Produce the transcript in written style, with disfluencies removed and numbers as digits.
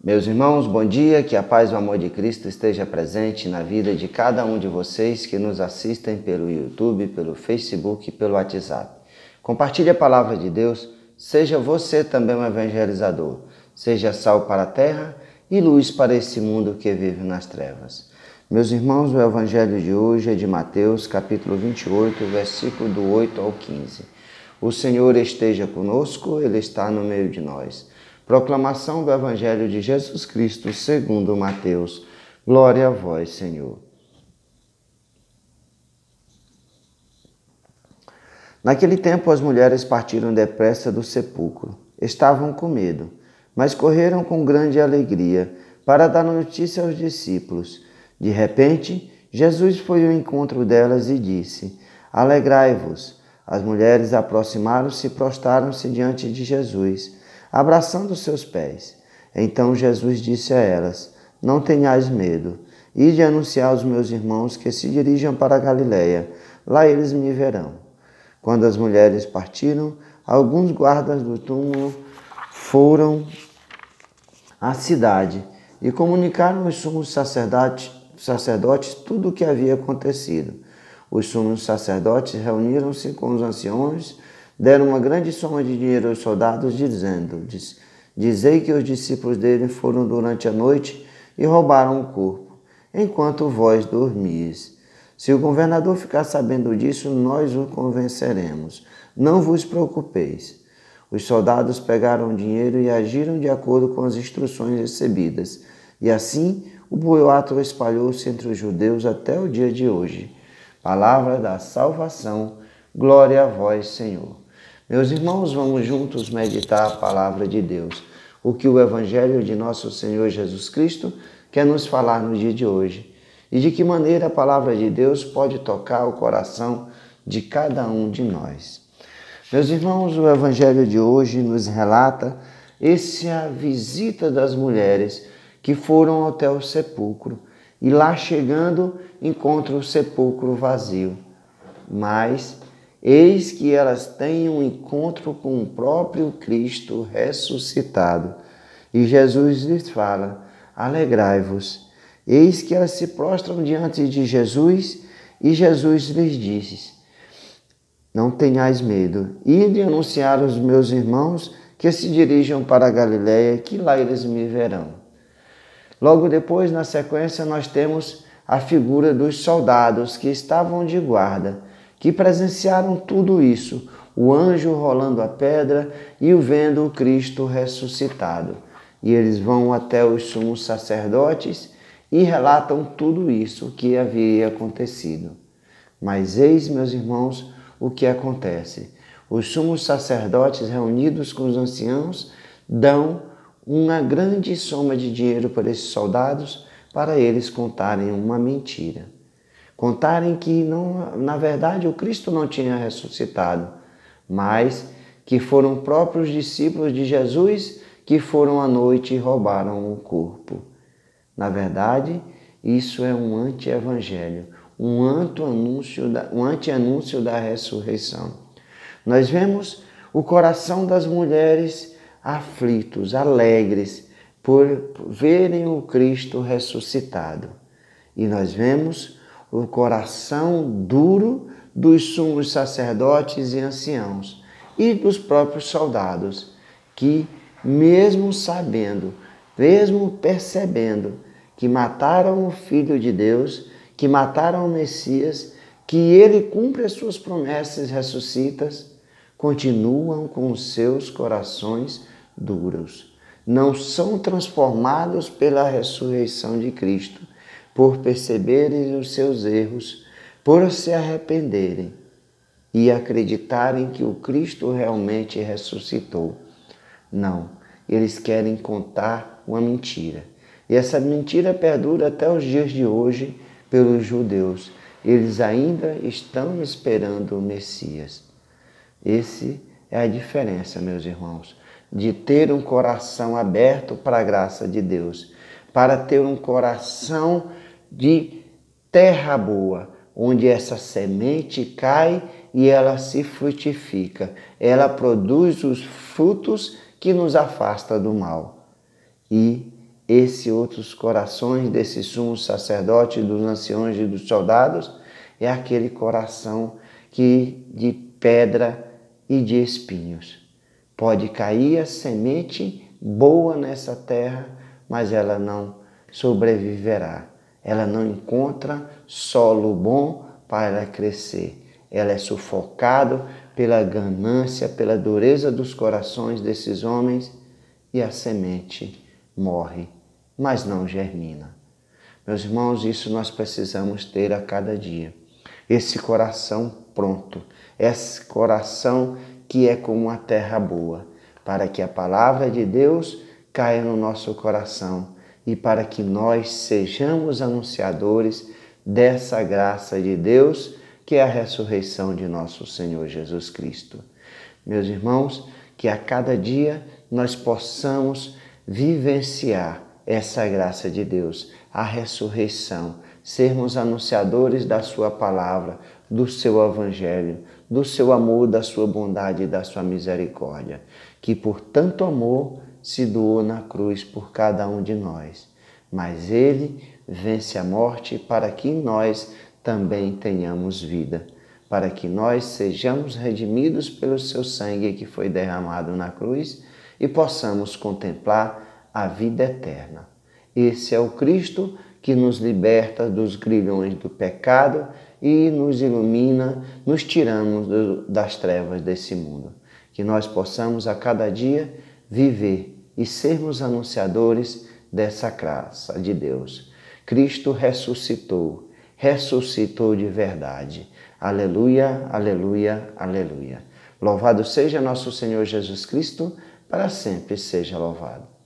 Meus irmãos, bom dia, que a paz e o amor de Cristo esteja presente na vida de cada um de vocês que nos assistem pelo YouTube, pelo Facebook e pelo WhatsApp. Compartilhe a palavra de Deus, seja você também um evangelizador, seja sal para a terra e luz para esse mundo que vive nas trevas. Meus irmãos, o evangelho de hoje é de Mateus, capítulo 28, versículo do 8 ao 15. O Senhor esteja conosco, Ele está no meio de nós. Proclamação do Evangelho de Jesus Cristo segundo Mateus. Glória a vós, Senhor. Naquele tempo as mulheres partiram depressa do sepulcro. Estavam com medo, mas correram com grande alegria para dar notícia aos discípulos. De repente, Jesus foi ao encontro delas e disse: Alegrai-vos. As mulheres aproximaram-se e prostraram-se diante de Jesus, abraçando seus pés. Então Jesus disse a elas: Não tenhais medo. Ide anunciar aos meus irmãos que se dirijam para a Galiléia. Lá eles me verão. Quando as mulheres partiram, alguns guardas do túmulo foram à cidade e comunicaram aos sumos sacerdotes tudo o que havia acontecido. Os sumos sacerdotes reuniram-se com os anciãos, deram uma grande soma de dinheiro aos soldados, dizendo: Dizei que os discípulos dele foram durante a noite e roubaram o corpo, enquanto vós dormis. Se o governador ficar sabendo disso, nós o convenceremos. Não vos preocupeis. Os soldados pegaram o dinheiro e agiram de acordo com as instruções recebidas. E assim o boato espalhou-se entre os judeus até o dia de hoje. Palavra da salvação. Glória a vós, Senhor. Meus irmãos, vamos juntos meditar a palavra de Deus, o que o Evangelho de nosso Senhor Jesus Cristo quer nos falar no dia de hoje, e de que maneira a palavra de Deus pode tocar o coração de cada um de nós. Meus irmãos, o Evangelho de hoje nos relata essa visita das mulheres que foram até o sepulcro, e lá chegando encontram o sepulcro vazio. Mas eis que elas têm um encontro com o próprio Cristo ressuscitado. E Jesus lhes fala: alegrai-vos. Eis que elas se prostram diante de Jesus e Jesus lhes diz: não tenhais medo. Ide anunciar aos meus irmãos que se dirijam para a Galiléia, que lá eles me verão. Logo depois, na sequência, nós temos a figura dos soldados que estavam de guarda, que presenciaram tudo isso, o anjo rolando a pedra e o vendo o Cristo ressuscitado. E eles vão até os sumos sacerdotes e relatam tudo isso que havia acontecido. Mas eis, meus irmãos, o que acontece. Os sumos sacerdotes, reunidos com os anciãos, dão uma grande soma de dinheiro para esses soldados, para eles contarem uma mentira. Contarem que, não, na verdade, o Cristo não tinha ressuscitado, mas que foram próprios discípulos de Jesus que foram à noite e roubaram o corpo. Na verdade, isso é um anti-evangelho, um anti-anúncio da ressurreição. Nós vemos o coração das mulheres aflitos, alegres, por verem o Cristo ressuscitado. E nós vemos o coração duro dos sumos sacerdotes e anciãos e dos próprios soldados, que mesmo sabendo, mesmo percebendo que mataram o Filho de Deus, que mataram o Messias, que ele cumpre as suas promessas e ressuscita, continuam com os seus corações duros. Não são transformados pela ressurreição de Cristo, por perceberem os seus erros, por se arrependerem e acreditarem que o Cristo realmente ressuscitou. Não, eles querem contar uma mentira. E essa mentira perdura até os dias de hoje pelos judeus. Eles ainda estão esperando o Messias. Essa é a diferença, meus irmãos, de ter um coração aberto para a graça de Deus, para ter um coração de terra boa, onde essa semente cai e ela se frutifica. Ela produz os frutos que nos afastam do mal. E Esses outros corações desses sumos sacerdotes, dos anciões e dos soldados, é aquele coração que de pedra e de espinhos. Pode cair a semente boa nessa terra, mas ela não sobreviverá. Ela não encontra solo bom para crescer. Ela é sufocada pela ganância, pela dureza dos corações desses homens e a semente morre, mas não germina. Meus irmãos, isso nós precisamos ter a cada dia. Esse coração pronto, esse coração que é como uma terra boa, para que a palavra de Deus caia no nosso coração e para que nós sejamos anunciadores dessa graça de Deus, que é a ressurreição de nosso Senhor Jesus Cristo. Meus irmãos, que a cada dia nós possamos vivenciar essa graça de Deus, a ressurreição, sermos anunciadores da sua palavra, do seu evangelho, do seu amor, da sua bondade e da sua misericórdia, que por tanto amor se doou na cruz por cada um de nós. Mas ele vence a morte para que nós também tenhamos vida, para que nós sejamos redimidos pelo seu sangue que foi derramado na cruz e possamos contemplar a vida eterna. Esse é o Cristo que nos liberta dos grilhões do pecado e nos ilumina, nos tiramos das trevas desse mundo. Que nós possamos a cada dia viver e sermos anunciadores dessa graça de Deus. Cristo ressuscitou, ressuscitou de verdade. Aleluia, aleluia, aleluia. Louvado seja nosso Senhor Jesus Cristo, para sempre seja louvado.